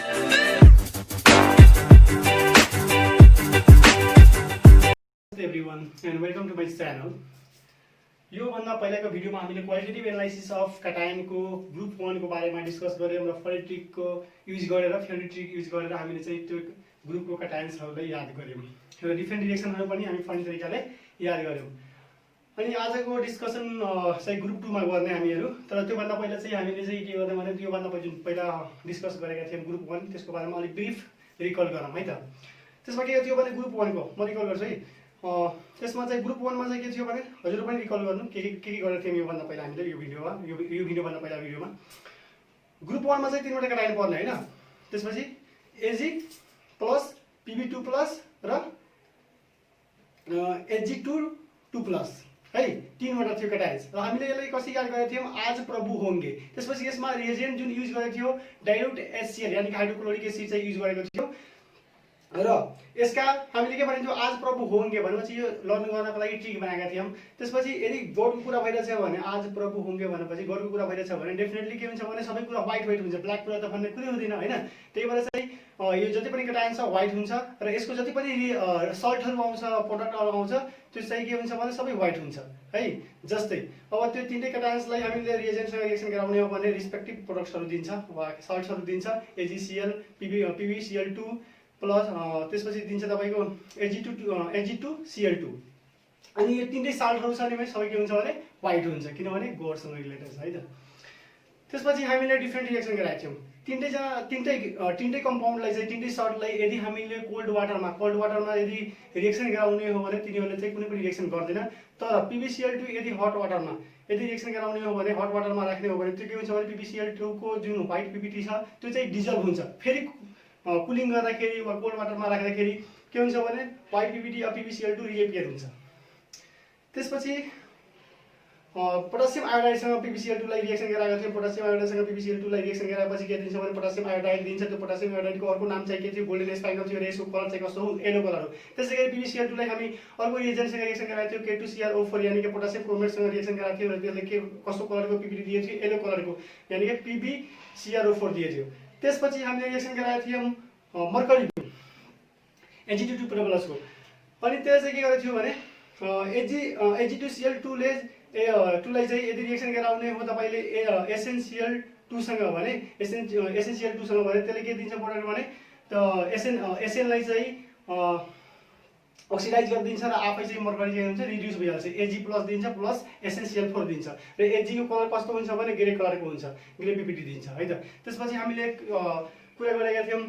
everyone and welcome to my channel. यो भन्दा पहिलाको भिडियोमा हामीले क्वालिटेटिभ एनालाइसिस अफ cation को ग्रुप 1 को बारेमा डिस्कस गर्यौं र फेरिक ट्रिक को युज गरेर फेरिक ट्रिक युज गरेर हामीले चाहिँ त्यो ग्रुप को cationहरुलाई याद गर्यौं र डिफरेन्ट रिएक्सनहरु पनि हामी फन तरिकाले याद गर्यौं। अनि आजको डिस्कसन चाहिँ ग्रुप 2 मा गर्ने हामीहरु, तर त्यो भन्दा पहिला चाहिँ हामीले चाहिँ के गर्ने भने त्यो भन्दा पहिला डिस्कस गरेका थियौं ग्रुप 1, त्यसको बारेमा अलि ब्रिफ रिकल गरौँ है त। त्यसमा के थियो भने ग्रुप 1 को म रिकल गर्छु है। त्यसमा चाहिँ ग्रुप 1 मा चाहिँ के थियो भने हजुर पनि रिकल गर्नु के गरेर थियौं यो भन्दा पहिला हामीले यो भिडियोमा यो भिडियो भन्दा पहिला भिडियोमा ग्रुप 1 मा चाहिँ तीनवटा cation पर्ने हैन। त्यसपछि Ag प्लस Pb2 प्लस र Ag2 2 प्लस है, तीनवटा थियो cations र हामीले यसलाई कसरी याद गरेका थियौं आज प्रभु होंगे। त्यसपछि यसमा रिएजेन्ट जुन युज गरेको थियो डाइल्युट HCl यानी कि हाइड्रोक्लोरिक एसिड चाहिँ युज गरेको थियो र यसका हामीले के भनिन्थ्यो आज प्रभु होंगे भनेपछि यो लर्न गर्नको लागि ट्रिक बनाएका थियौं। त्यसपछि यदि गडको कुरा भइरहेछ भने आज प्रभु होंगे भनेपछि गडको कुरा भइरहेछ भने डेफिनेटली के हुन्छ भने सबै कुरा व्हाइट हुन्छ, ब्ल्याक कुरा त भन्ने कुरै हुँदैन हैन। त्यही भएर चाहिँ यो जति पनि cation छ व्हाइट हुन्छ र यसको जति पनि सल्टहरु आउँछ प्रोडक्टहरु आउँछ त्यो चाहिँ के हुन्छ भने सबै व्हाइट हुन्छ है। जस्तै अब त्यो तीनटै cations लाई हामीले रिएजेन्टसँग रिएक्सन गराउने हो भने रिस्पेक्टिभ प्रोडक्ट्सहरु दिन्छ वा सल्ट्सहरु दिन्छ AgCl PbCl2 प्लस त्यसपछि दिन्छ तपाईको Ag2Cl2 अनि यो तीनटै साल्टहरु छ नि सबै के हुन्छ भने व्हाइट हुन्छ किनभने गोडसँग रिलेटेड छ है त। त्यसपछि हामीले डिफरेन्ट रिएक्सन गराएको थियौं तीनटै कम्पाउन्डलाई चाहिँ तीनटै सल्टलाई यदि हामीले कोल्ड वाटरमा यदि रिएक्सन गराउने हो भने तिनीहरुले चाहिँ कुनै पनि रिएक्सन गर्दैन, तर PbCl2 यदि हट वाटरमा यदि रिएक्सन गराउने हो भने हट वाटरमा राख्ने हो भने त्यो के हुन्छ भने PbCl2 को जुन व्हाइट PBT छ त्यो चाहिँ डिजल्भ हुन्छ। फेरि कुलिङ गर्दाखेरि वा कोल्ड वाटरमा राख्दाखेरि के हुन्छ भने व्हाइट PBT र PbCl2 रिएपियर हुन्छ। त्यसपछि पोटासियम आयोडाइडसँग PbCl2 लाई रिएक्सन गराएको थियो। पोटासियम आयोडाइडसँग PbCl2 लाई रिएक्सन गराएपछि के दिन्छ भने पोटासियम आयोडाइड दिन्छ। त्यो पोटासियम आयोडाइडको अर्को नाम चाहिँ के थियो गोल्डन स्पाइकल थियो र यसको कलर चाहिँ कस्तो हो येलो कलर हो। त्यसैगरी PbCl2 लाई हामी अर्को रिएजेन्टसँग रिएक्सन गराएको थियो K2CrO4 यानी कि पोटासियम क्रोमेटसँग रिएक्सन गराएको थियो र त्यसले के कस्तो कलरको PBT दिएको थियो येलो कलरको यानी कि PbCrO4 दिएको थियो। त्यसपछि हामीले रिएक्सन गराएको थियौं मर्करी Ag2 प्लस को अनि त्यसले चाहिँ के गरेको थियो भने Ag2Cl2 ले लाई चाहिँ यदि रिएक्सन गराउने हो तपाईले SnCl2 सँग भने SnCl2 सँग भने त्यसले के दिन्छ प्रोडक्ट भने त SN लाई चाहिँ अक्सिडाइज गरिदिन्छ र आफै चाहिँ मर्करी चाहिँ हुन्छ रिड्युस भइहाल्छ। Ag+ दिन्छ प्लस SnCl4 दिन्छ र Ag को कलर कस्तो हुन्छ भने ग्रे कलरको हुन्छ, ग्रे PBT दिन्छ है त। त्यसपछि हामीले कुरा गरेका थियौं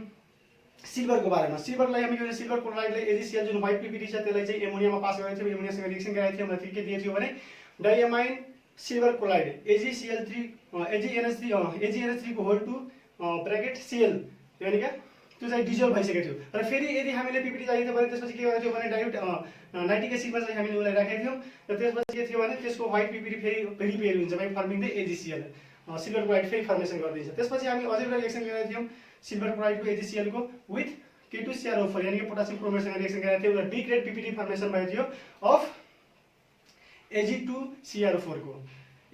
सिल्भरको बारेमा। सिल्भरलाई हामी के सिल्भर क्लोराइडले AgCl जुन व्हाइट PBT छ त्यसलाई चाहिँ एमोनियामा पास गरेको थियौं, एमोनियासँग रिएक्सन गराएको थियौं र के दिएको थियो भने डाइएमाइन सिल्भर क्लोराइड AgNH3 को होल 2 ब्रैकेट Cl यानी कि त्यो चाहिँ डिजल्भ भइसकेको थियो र फेरि यदि हामीले PBT चाहियो भने त्यसपछि के गरेको थियो भने डाइल्युट नाइट्रिक एसिडमा चाहिँ हामीले उलाई राखेको थियौं र त्यसपछि के थियो भने त्यसको व्हाइट PBT फेरि रिपेयर हुन्छ by forming the AgCl silver chloride फेरि फर्मेसन गरिदिन्छ। त्यसपछि हामी अझै एउटा रिएक्सन गरेका थियौं सिल्भर क्लोराइड को AgCl को विथ K2CrO4 यानी कि पोटासियम क्रोमेटसँग रिएक्सन गरेका थियौं र डी ग्रेड PBT फर्मेसन भएको थियो अफ Ag2CrO4 को।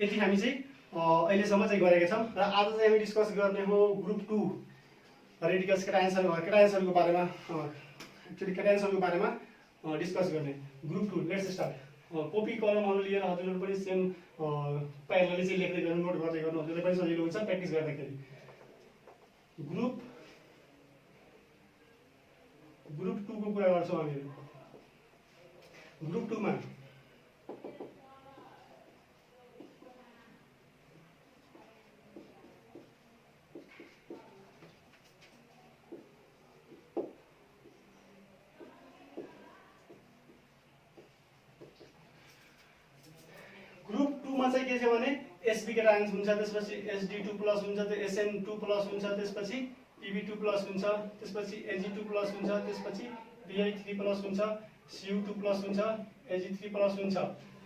यति हामी चाहिँ अहिलेसम्म चाहिँ गरेका छौं र आज चाहिँ हामी डिस्कस गर्ने हो ग्रुप 2 रेडिकल्स cationहरुको बारेमा एक्चुअली cationहरुको बारेमा डिस्कस गर्ने। Group 2 let's start. कपी कलमहरु लिएर हजुरहरु पनि सेम प्यारलली चाहिँ लेख्दै गर्नु नोट गर्दै गर्नु हजुरलाई पनि सजिलो हुन्छ प्र्याक्टिस गर्दाखेरि। ग्रुप 2 को कुरा गर्छौं हामी। ग्रुप 2 मा चाहिँ के छ भने Sb cations हुन्छ, त्यसपछि Sd2+ हुन्छ, त्यो Sn2+ हुन्छ, त्यसपछि Pb2+ हुन्छ, त्यसपछि Ag2+ हुन्छ, त्यसपछि Bi3+ हुन्छ, Cu2+ हुन्छ, Ag3+ हुन्छ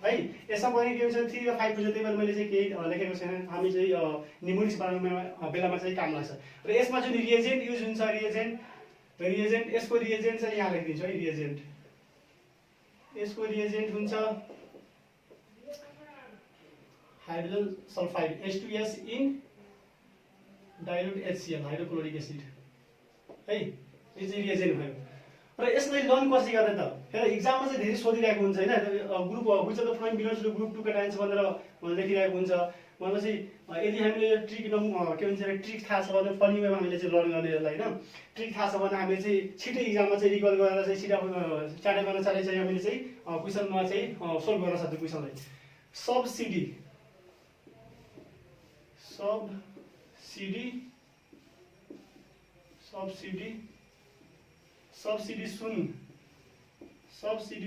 है। यसमा पनि के हुन्छ 3 र 5 हुन्छ, त्यही भएर मैले चाहिँ केही लेखेको छैन, हामी चाहिँ निमोनिक्स बनाउने बेलामा चाहिँ काम लाग्छ। र यसमा जुन रिएजेन्ट युज हुन्छ रिएजेन्ट यसको रिएजेन्ट चाहिँ यहाँ लेखिदिन्छु है। रिएजेन्ट यसको रिएजेन्ट हुन्छ hydrogen sulfide H2S in dilute HCl hydrochloric acid है, यो चाहिँ रिएजेन्ट भयो। र यसलाई लर्न कसरी गर्ने त? हेर इक्जाममा चाहिँ धेरै सोधिरहेको हुन्छ होइन, group which of the following belongs to group 2 cations भनेर लेखिरहेको हुन्छ। भनेपछि यदि हामीले यो ट्रिक के भन्छ ट्रिक थाहा छ भने फनी वेमा हामीले चाहिँ लर्न गर्ने यसलाई होइन। ट्रिक थाहा छ भने हामीले चाहिँ छिटै इक्जाममा चाहिँ रिकल गरेर चाहिँ छिटो चाँडै गर्न चाँडै चाहिँ हामीले चाहिँ क्वेसनमा चाहिँ सोल्भ गर्न सक्छौँ क्वेसनलाई। सब्सिडी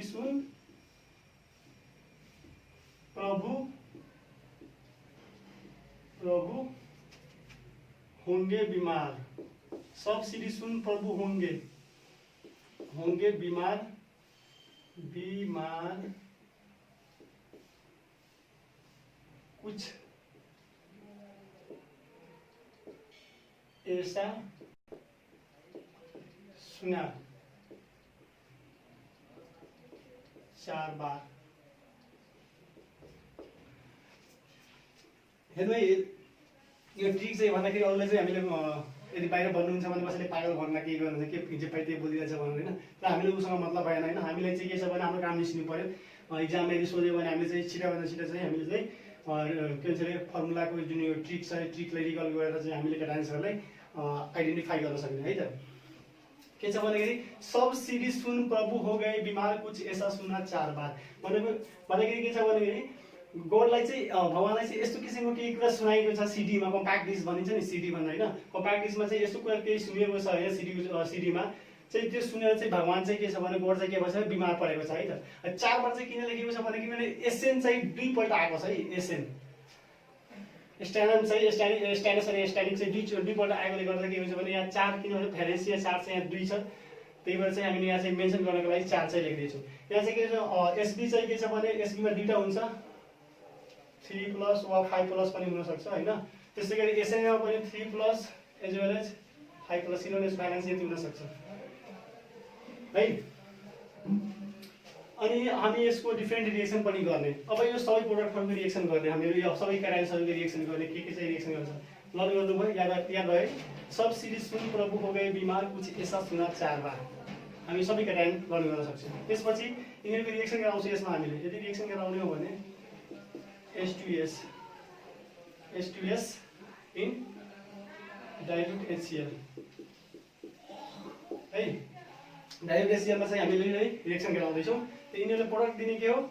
सुन प्रभु होंगे बीमार। सब्सिडी सुन प्रभु होंगे बीमार कुछ ऐसा सुना 4 बार। हेर्नु है यो ट्रिक चाहिँ भन्दाखेरि अरूले चाहिँ हामीले यदि बाहिर भन्नुहुन्छ भने कसैले पागल भन्न के गर्नुहुन्छ के जे पाइ त्यही बोलिरहेछ भन्नु होइन। तर हामीले उसँग मतलब भएन होइन। हामीलाई चाहिँ के छ भने हाम्रो काम निस्किनु पऱ्यो। इक्जाममा यदि सोध्यो भने हामीले चाहिँ छिटोभन्दा छिटो चाहिँ हामीले चाहिँ के भन्छ अरे फर्मुलाको जुन यो ट्रिक छ ट्रिकलाई रिकल गरेर चाहिँ हामीले एन्सरलाई आइडेन्टिफाई गर्न सक्ने है त। के छ भन्दाखेरि सब्सिडी सुन प्रभु हो गए बीमार कुछ ऐसा सुना 4 बार। भन्दाखेरि के छ भन्दाखेरि गडलाई चाहिँ भगवानलाई चाहिँ यस्तो किसिमको केही कुरा सुनाएको छ सिडीमा, कम्प्याक्ट डिस्क भनिन्छ नि सिडी भन्दा होइन। कम्प्याक्ट डिस्कमा चाहिँ यस्तो कुरा केही सुनेको छ होइन सिडीमा चाहिँ त्यो सुनेर चाहिँ भगवान चाहिँ के छ भने गड चाहिँ के भन्छ बिमार परेको छ है त। 4 बार चाहिँ किन लेखेको छ भने किनभने एसेन चाहिँ 2 पल्ट आएको छ है। एसेन स्ट्यान्डर्ड चाहिँ स्ट्यान्डर्ड चाहिँ 2 पल्ट आएकोले गर्दा के हुन्छ भने यहाँ 4 किनभने भेरेन्सी 4 चाहिँ यहाँ 2 छ, त्यही भएर चाहिँ हामीले यहाँ चाहिँ मेन्सन गर्नको लागि 4 चाहिँ लेखिदिन्छौँ। यहाँ चाहिँ के छ एसबी चाहिँ के छ भने एसबीमा 2टा हुन्छ 3+ वा 5+ पनि हुनसक्छ होइन। त्यस्तै गरी एसएनमा पनि 3+ एज वेल एज 5+ किनभने ब्यालेन्स यति हुनसक्छ है। अनि हामी यसको डिफ्रेन्ट रिएक्सन पनि गर्ने। अब यो सबै प्रोडक्टहरूको रिएक्सन गर्ने, हामीले यो सबै क्याराइन्सहरूको रिएक्सन गर्ने, के चाहिँ रिएक्सन गर्छ लर्न गर्नुभयो। याद भयो सब्सिडी सुन प्रभु हो गए बिमार कुछ ऐसा सुना 4 बार। हामी सबै क्याराइन लर्न गर्न सक्छौँ। त्यसपछि यिनीहरूको रिएक्सन गराउँछ यसमा हामीले। यदि रिएक्सन गराउने हो भने H2S in dilute HCl है। डाइल्युट HCl मा चाहिँ हामीले रिएक्सन गराउँदैछौँ। यिनीहरूले प्रोडक्ट दिने के हो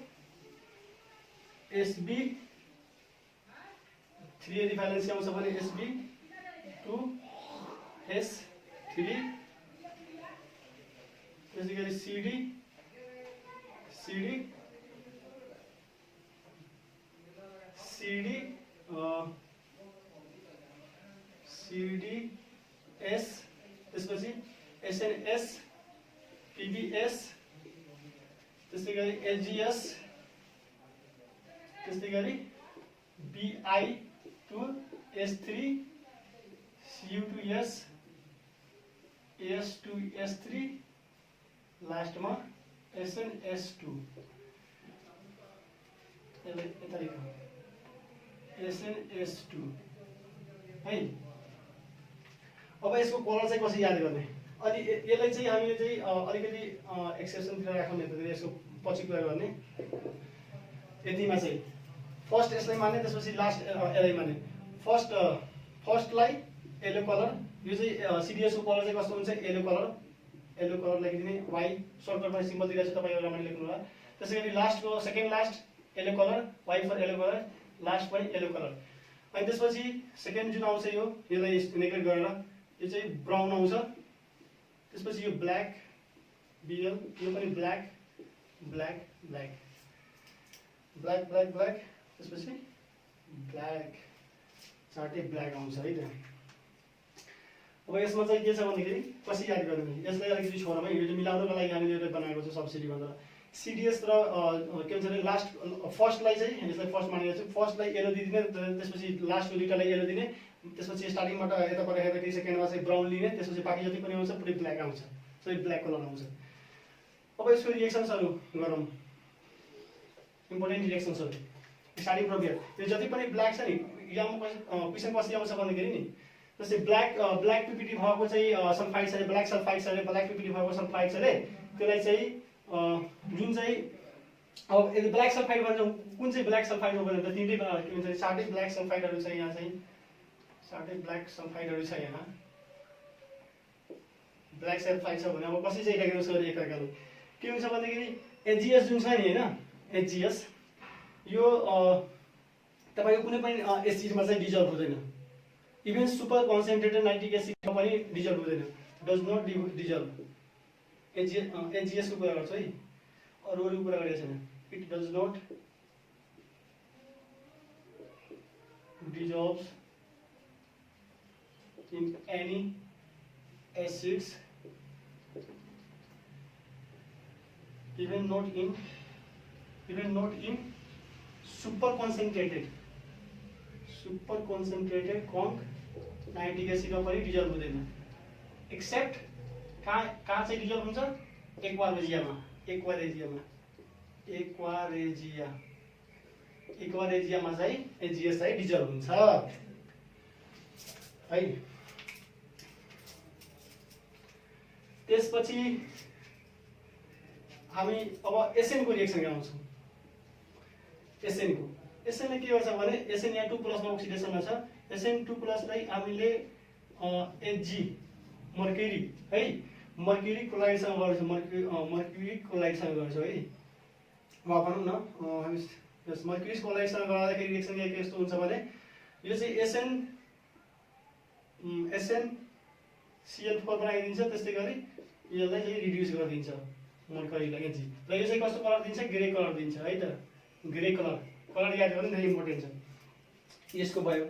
Sb3 यदि भ्यालेन्सी आउँछ भने Sb2S3 त्यसै गरी CDS त्यसपछि SNS PBS त्यस्तै गरी LGS त्यस्तै गरी Bi2S3 Cu2S S2S3 लास्टमा SnS2 SnS2 है। अब यसको कलर चाहिँ कसरी याद गर्ने? अनि यसलाई चाहिँ हामीले चाहिँ अलिकति एक्सेप्सनतिर राख्ने त यसको पछि कुरा गर्ने। यतिमा चाहिँ फर्स्ट यसलाई मान्ने, त्यसपछि लास्ट यसलाई मान्ने। फर्स्टलाई येलो कलर, यो चाहिँ सिडिएस को कलर चाहिँ कस्तो हुन्छ येलो कलर लेखिदिने। वाइ सर्टकटमा सिम्बल दिइरहेको छ तपाईहरु राम्ररी लेख्नु होला। त्यसैगरी लास्टको second last yellow colour, Y for yellow colour, last Y yellow colour. अनि त्यसपछि सेकेन्ड जुन आउँछ यसलाई नेगेट गरेर यो चाहिँ ब्राउन आउँछ। त्यसपछि यो ब्ल्याक बिएल, यो पनि black black black black black black त्यसपछि ब्ल्याक, चारटै ब्ल्याक आउँछ है त। अब यसमा चाहिँ के छ भन्दाखेरि कसरी याद गर्ने, यसलाई अलिकति छोडौँ है। यो चाहिँ मिलाउनको लागि हामीले यो बनाएको छ सब्सिडी भनेर। सिडिएस र के भन्छ भने लास्ट फर्स्टलाई चाहिँ यसलाई फर्स्ट मानेको छु। फर्स्टलाई येलो दिदिने, त्यसपछि लास्टको दुईटालाई येलो दिने, त्यसपछि स्टार्टिङबाट यताबाट हेर्दाखेरि सेकेन्डमा चाहिँ ब्राउन लिने, त्यसपछि बाँकी जति पनि आउँछ पुरै ब्ल्याक आउँछ, सबै ब्ल्याक कलर आउँछ। अब यसको रिएक्सन्सहरू गरौँ, इम्पोर्टेन्ट रिएक्सन्सहरू। स्टार्टिङ फ्रम हियर, यो जति पनि ब्ल्याक छ नि, इक्जाममा क्वेसन कसरी आउँछ भन्दाखेरि नि जस्तै ब्ल्याक पिपिटी भएको चाहिँ सल्फाइड छ अरे, ब्ल्याक सल्फाइड छ अरे, ब्ल्याक पिपिटी भएको सल्फाइड छ अरे, त्यसलाई चाहिँ जुन चाहिँ अब यदि ब्ल्याक सल्फाइड भन्छ कुन चाहिँ ब्ल्याक सल्फाइड हो भने त तिनटै के भन्छ सातै ब्ल्याक सल्फाइडहरू छ यहाँ चाहिँ, सातै ब्ल्याक सल्फाइडहरू छ यहाँ। ब्ल्याक सल्फाइड छ भने अब कसरी चाहिँ राखेको छ एकअर्काले के हुन्छ भन्दाखेरि एचजिएस जुन छ नि हैन, एचजिएस यो तपाईको कुनै पनि एसिडमा चाहिँ डिजल्भ हुँदैन, इभन सुपर कन्सन्ट्रेटेड नाइट्रिक एसिडमा पनि डिजल्भ हुँदैन, डज नट डिजल्भ। एचजिएस को कुरा गर्छु है, अरू कुरा गरेको छैन। It does not dissolves in any acids, even not in super concentrated conc nitric एसिडमा पनि डिजल्भ हुँदैन, एक्सेप्ट कहाँ चाहिँ डिजल्भ हुन्छ एक्वारेजियामा चाहिँ एचजिएस चाहिँ डिजल्भ हुन्छ है। त्यसपछि हामी अब एसएन को रिएक्सन गराउँछौँ। एसएनले के गर्छ भने एसएन यहाँ 2+ मा ओक्सिडेसनमा छ, SN2+ लाई हामीले एचजी मर्क्युरी है, मर्क्युरी क्लोराइडसँग गर्छौँ, मर्क्युरी क्लोराइडसँग गर्छौँ है। अब भनौँ न हामी यस मर्क्युरी क्लोराइडसँग गर्दाखेरि रिएक्सन के यस्तो हुन्छ भने यो चाहिँ SnCl4 बनाइदिन्छ, त्यस्तै गरी यसलाई चाहिँ रिड्युस गरिदिन्छ मर्क्युरीलाई एचजी, र यो चाहिँ कस्तो कलर दिन्छ, ग्रे कलर दिन्छ है त, ग्रे कलर याद गर्नु धेरै इम्पोर्टेन्ट छ यसको भयो।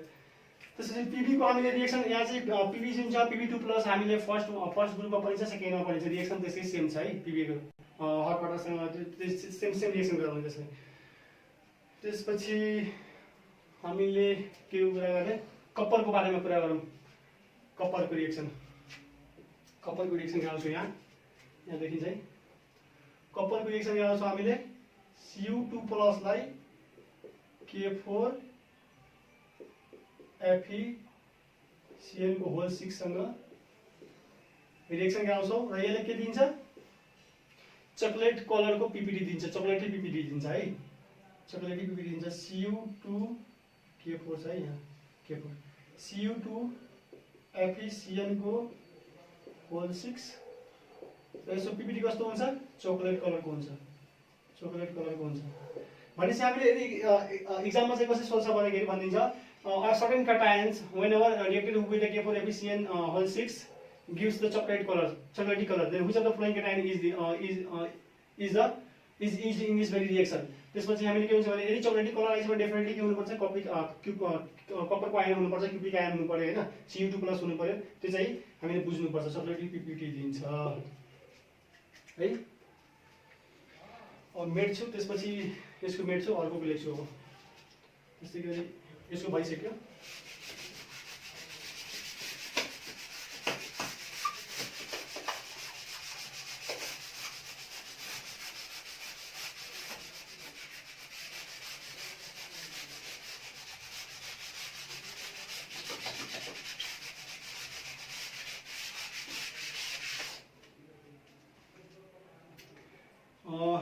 त्यसपछि पीबी को हामीले रिएक्सन यहाँ चाहिँ पीबी जुन छ Pb2+ हामीले फर्स्ट ग्रुपमा पढिन्छ, सेकेन्डमा पढिन्छ, रिएक्सन त्यसकै सेम छ है, पीबी को हट वाटरसँग सेम रिएक्सन गराउने त्यसले। त्यसपछि हामीले के कुरा गर्ने, कप्परको बारेमा कुरा गरौँ। कप्परको रिएक्सन गराउँछौँ यहाँ देखिन्छ है। कप्परको रिएक्सन गराउँछौँ हामीले Cu2+ लाई K4 FeCN को होल 6 सँग रिएक्सन गराउँछौँ र यसले के दिन्छ, चकलेट कलरको पीपीटी दिन्छ, चकलेटी पीपीटी दिन्छ है, चकलेटी पीपीटी दिन्छ। Cu2K4 छ है यहाँ, K4 Cu2 FeCN को होल 6 र यसको पीपीटी कस्तो हुन्छ, चकलेट कलरको हुन्छ भनेपछि हामीले यदि एक्जाममा चाहिँ कसरी सोध्छ भन्दाखेरि भनिदिन्छ certain cations whenever reacted with the K4 FeCN whole 6 gives the chocolatey color, then which of the following cation is used in this very reaction। त्यसपछि हामीले के हुन्छ भने यदि चकलेटी कलर आइछ भने डेफिनेटली के हुनुपर्छ, कपरको आयन हुनुपर्छ, क्युबिक आयन हुनु पर्यो हैन, Cu2+ हुनु पर्यो, त्यो चाहिँ हामीले बुझ्नुपर्छ, चकलेटी पीपीटी दिन्छ है। अब मेट्छु, त्यसपछि यसको मेट्छु, अर्कोको लेख्छु। अब त्यस्तै गरी यसको भइसक्यो।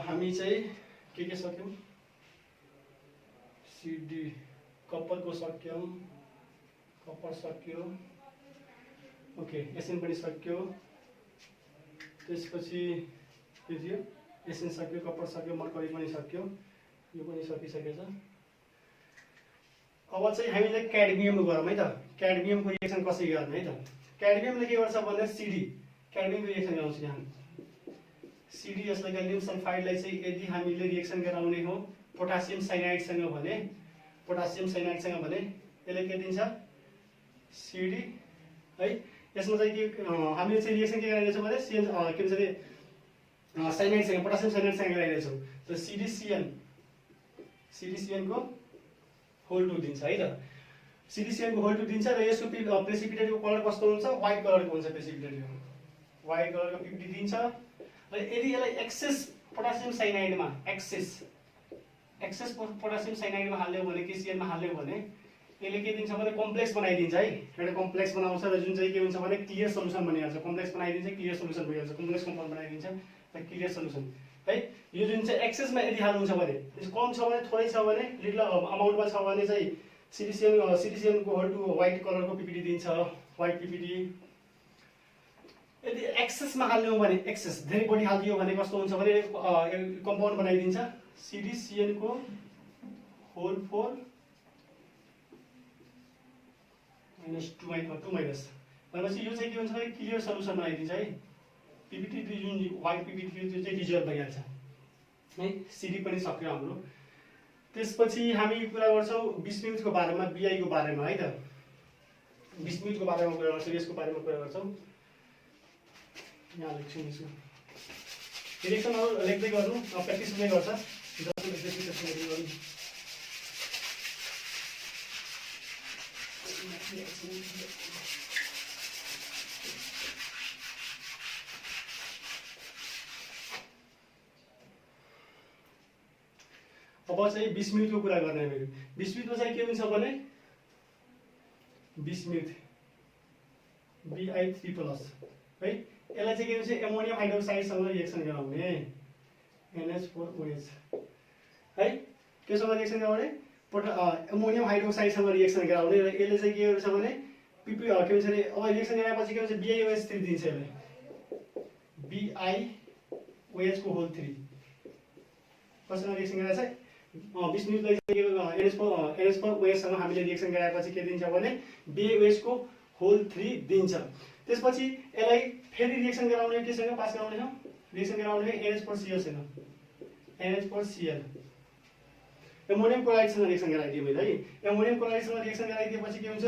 हामी चाहिँ के सक्यौं, सिडी कप्परको सक्यौं, कप्पर सक्यो, ओके एसएन पनि सक्यो, त्यसपछि के थियो, एसएन सक्यो, कप्पर सक्यो, मर्करी पनि सक्यो, यो पनि सकिसकेछ। अब चाहिँ हामीले क्याडमियम गरौँ है त, क्याडमियमको रिएक्सन कसरी गर्ने है त। क्याडमियमले के गर्छ भन्दा सिडी क्याडमियमको रिएक्सन गराउँछ यहाँ, सिडी यसलाई ग्यालियम सल्फाइडलाई चाहिँ यदि हामीले रिएक्सन गराउने हो पोटासियम साइनाइडसँग भने यसले के दिन्छ, सिडी है। यसमा चाहिँ के हामीले चाहिँ रिएक्सन के गरिरहेछौँ भने के भन्छ अरे साइनाइडसँग, पोटासियम साइनाइडसँग गराइरहेछौँ, त सिडिसिएन को होल 2 दिन्छ है त, सिडिसिएन को होल 2 दिन्छ र यसको प्रेसिपिटेटको कलर कस्तो हुन्छ, व्हाइट कलरको हुन्छ, प्रेसिपिटेटको व्हाइट कलरको पीपीटी दिन्छ। र यदि यसलाई एक्सेस पोटासियम साइनाइडमा एक्सेस पोटासियम साइनाइडमा हाल्यो भने, केसिएनमा हाल्यो भने यसले के दिन्छ भने कम्प्लेक्स बनाइदिन्छ है, एउटा कम्प्लेक्स बनाउँछ र जुन चाहिँ के हुन्छ भने क्लियर सल्युसन बनिहाल्छ। कम्प्लेक्स बनाइदिन्छ, क्लियर सल्युसन भइहाल्छ, कम्प्लेक्स कम्पाउन्ड बनाइदिन्छ र क्लियर सल्युसन है। यो जुन चाहिँ एक्सेसमा यदि हाल्नुहुन्छ भने, कम छ भने, थोरै छ भने, लिटल अमाउन्टमा छ भने चाहिँ सिटिसियनको होल टु व्हाइट कलरको पिपिटी दिन्छ, व्हाइट पिपिटी। यदि एक्सेसमा हाल्ने हो भने, एक्सेस धेरै बढी हालिदियो भने कस्तो हुन्छ भने कम्पाउन्ड बनाइदिन्छ, सिटिसियनको होल 4 माइनस 2 माइनस भनेपछि यो चाहिँ के हुन्छ भने क्लियर सल्युसन बनाइदिन्छ है। पिपिटी जुन व्हाइट पिपिटी थियो त्यो चाहिँ डिजल्भ भइहाल्छ है। सिडी पनि सक्यो हाम्रो। त्यसपछि हामी कुरा गर्छौँ 20 मिनटको बारेमा, बीआई को बारेमा है त। 20 मिनटको बारेमा कुरा गर्छौँ, यसको बारेमा कुरा गर्छौँ। यहाँ लेख्छौँ यसको डिरेक्सनहरू लेख्दै गर्नु, प्र्याक्टिस हुँदै गर्छ। अब चाहिँ 20 मिनटको कुरा गर्ने मेरो। 20 मिनटमा चाहिँ के हुन्छ भने 20 मिनट Bi3+ है। यसलाई चाहिँ के भन्छ एमोनियम हाइड्रोक्साइडसँग रिएक्सन गराउने NH4OH है। केसँग रिएक्सन गराउने एमोनियम हाइड्रोक्साइडसँग रिएक्सन गराउने र यसले चाहिँ के गर्छ भने के भन्छ अरे अब रिएक्सन गराएपछि के भन्छ BiOH3 दिन्छ यसले, BiOH को होल 3 कससँग रिएक्सन गराएछ 20 मिनटलाई NH4OH सँग हामीले रिएक्सन गराएपछि के दिन्छ भने BiOH को होल 3 दिन्छ। त्यसपछि यसलाई फेरि रिएक्सन गराउने केसँग पास गराउने हो, रिएक्सन गराउने NH4Cl सँग, NH4Cl एमोनियम क्लोराइडसँग रिएक्सन गराइदियो मैले है। एमोनियम क्लोराइडसँग रिएक्सन गराइदिएपछि के हुन्छ,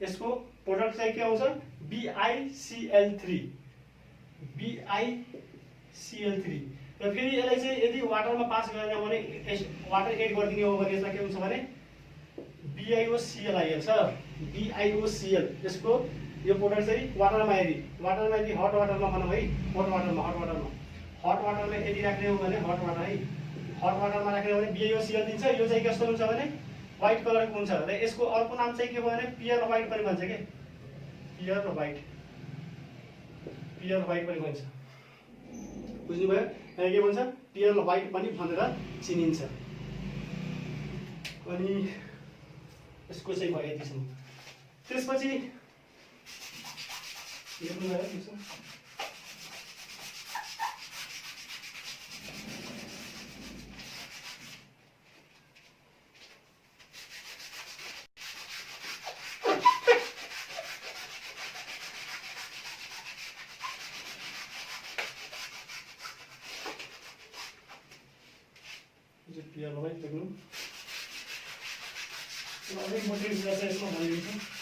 यसको प्रोडक्ट चाहिँ के आउँछ BiCl3 र फेरि यसलाई चाहिँ यदि वाटरमा पास गर्ने हो भने, वाटर एड गरिदिने हो भने यसलाई के हुन्छ भने BiOCl आइहाल्छ, BiOCl। यसको यो प्रोडक्ट चाहिँ वाटरमा यदि हट वाटरमा भनौँ है, हट वाटरमा यदि राख्ने हो भने हट वाटरमा राख्ने हो भने BiOCl दिन्छ। यो चाहिँ कस्तो हुन्छ भने व्हाइट कलरको हुन्छ र यसको अर्को नाम चाहिँ के भयो भने पियर व्हाइट पनि भन्छ के, पियर व्हाइट पनि भन्छ, बुझ्नुभयो? यहाँ के भन्छ पियर व्हाइट पनि भनेर चिनिन्छ। अनि यसको चाहिँ भयो यतिसम्म। त्यसपछि पियर व्हाइट देख्नु अलिक मोटिभ गर्छ यसमा भनिदिन्छु।